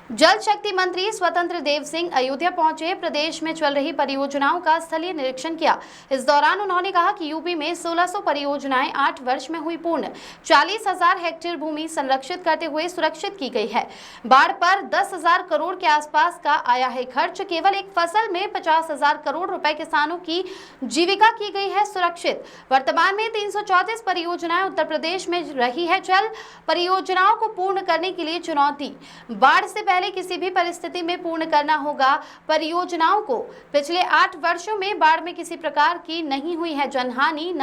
जल शक्ति मंत्री स्वतंत्र देव सिंह अयोध्या पहुंचे, प्रदेश में चल रही परियोजनाओं का स्थलीय निरीक्षण किया। इस दौरान उन्होंने कहा कि यूपी में 1600 परियोजनाएं 8 वर्ष में हुई पूर्ण, 40,000 हेक्टेयर भूमि संरक्षित करते हुए सुरक्षित की गई है। बाढ़ पर 10,000 करोड़ के आसपास का आया है खर्च। केवल एक फसल में 50,000 करोड़ रुपए किसानों की जीविका की गई है सुरक्षित। वर्तमान में 334 परियोजनाएं उत्तर प्रदेश में रही है चल। परियोजनाओं को पूर्ण करने के लिए चुनौती, बाढ़ से पहले किसी भी परिस्थिति में पूर्ण करना होगा परियोजनाओं को। पिछले 8 वर्षों में बाढ़ में किसी प्रकार की नहीं हुई है जनहानि,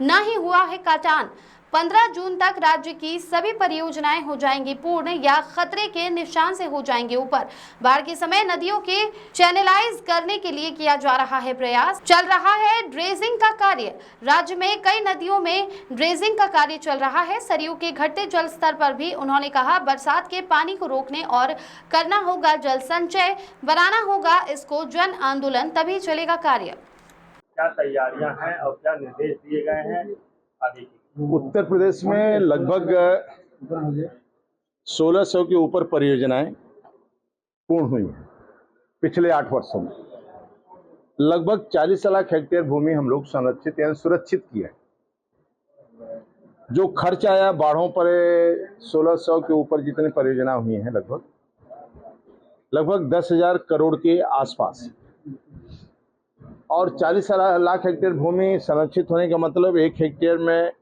न ही हुआ है काटान। 15 जून तक राज्य की सभी परियोजनाएं हो जाएंगी पूर्ण या खतरे के निशान से हो जाएंगे ऊपर। बाढ़ के समय नदियों के चैनलाइज करने के लिए किया जा रहा है प्रयास। चल रहा है ड्रेजिंग का कार्य। राज्य में कई नदियों में ड्रेजिंग का कार्य चल रहा है। सरयू के घटते जल स्तर पर भी उन्होंने कहा बरसात के पानी को रोकने और करना होगा जल संचय, बनाना होगा इसको जन आंदोलन, तभी चलेगा कार्य। क्या तैयारियां हैं और क्या निर्देश दिए गए हैं आदि? उत्तर प्रदेश में लगभग 1600 के ऊपर परियोजनाएं पूर्ण हुई हैं पिछले 8 वर्षों में। लगभग 40 लाख हेक्टेयर भूमि हम लोग संरक्षित यानी सुरक्षित किया है। जो खर्च आया बाढ़ों पर 1600 के ऊपर जितनी परियोजना हुई हैं लगभग 10,000 करोड़ के आसपास, और 40 लाख हेक्टेयर भूमि संरक्षित होने का मतलब 1 हेक्टेयर में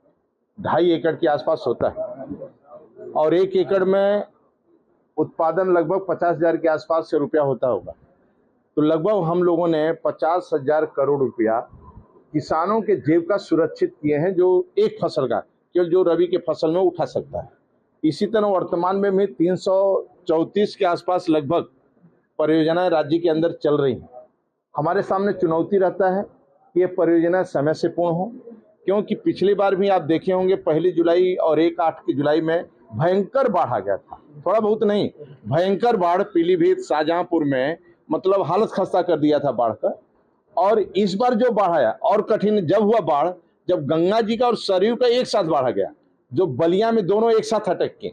2.5 एकड़ के आसपास होता है, और 1 एकड़ में उत्पादन लगभग 50,000 के आसपास से रुपया होता होगा। तो लगभग हम लोगों ने 50,000 करोड़ रुपया किसानों के जेब का सुरक्षित किए हैं, जो एक फसल का केवल जो रबी के फसल में उठा सकता है। इसी तरह वर्तमान में भी 334 के आसपास लगभग परियोजनाएं राज्य के अंदर चल रही हैं। हमारे सामने चुनौती रहता है कि ये परियोजना समय से पूर्ण हो, क्योंकि पिछली बार भी आप देखे होंगे 1 जुलाई और 1-8 की जुलाई में भयंकर बाढ़ आ गया था। थोड़ा बहुत नहीं, भयंकर बाढ़ पीलीभीत, शाहजहांपुर में मतलब हालत खस्ता कर दिया था बाढ़ का। और इस बार जो बाढ़ आया और कठिन जब हुआ बाढ़, जब गंगा जी का और सरयू का एक साथ बाढ़ आ गया, जो बलिया में दोनों एक साथ अटक के,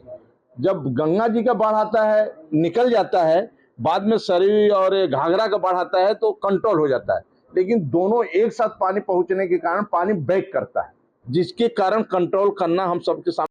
जब गंगा जी का बाढ़ आता है निकल जाता है, बाद में सरयू और घाघरा का बाढ़ आता है तो कंट्रोल हो जाता है, लेकिन दोनों एक साथ पानी पहुंचने के कारण पानी बैक करता है, जिसके कारण कंट्रोल करना हम सबके सामने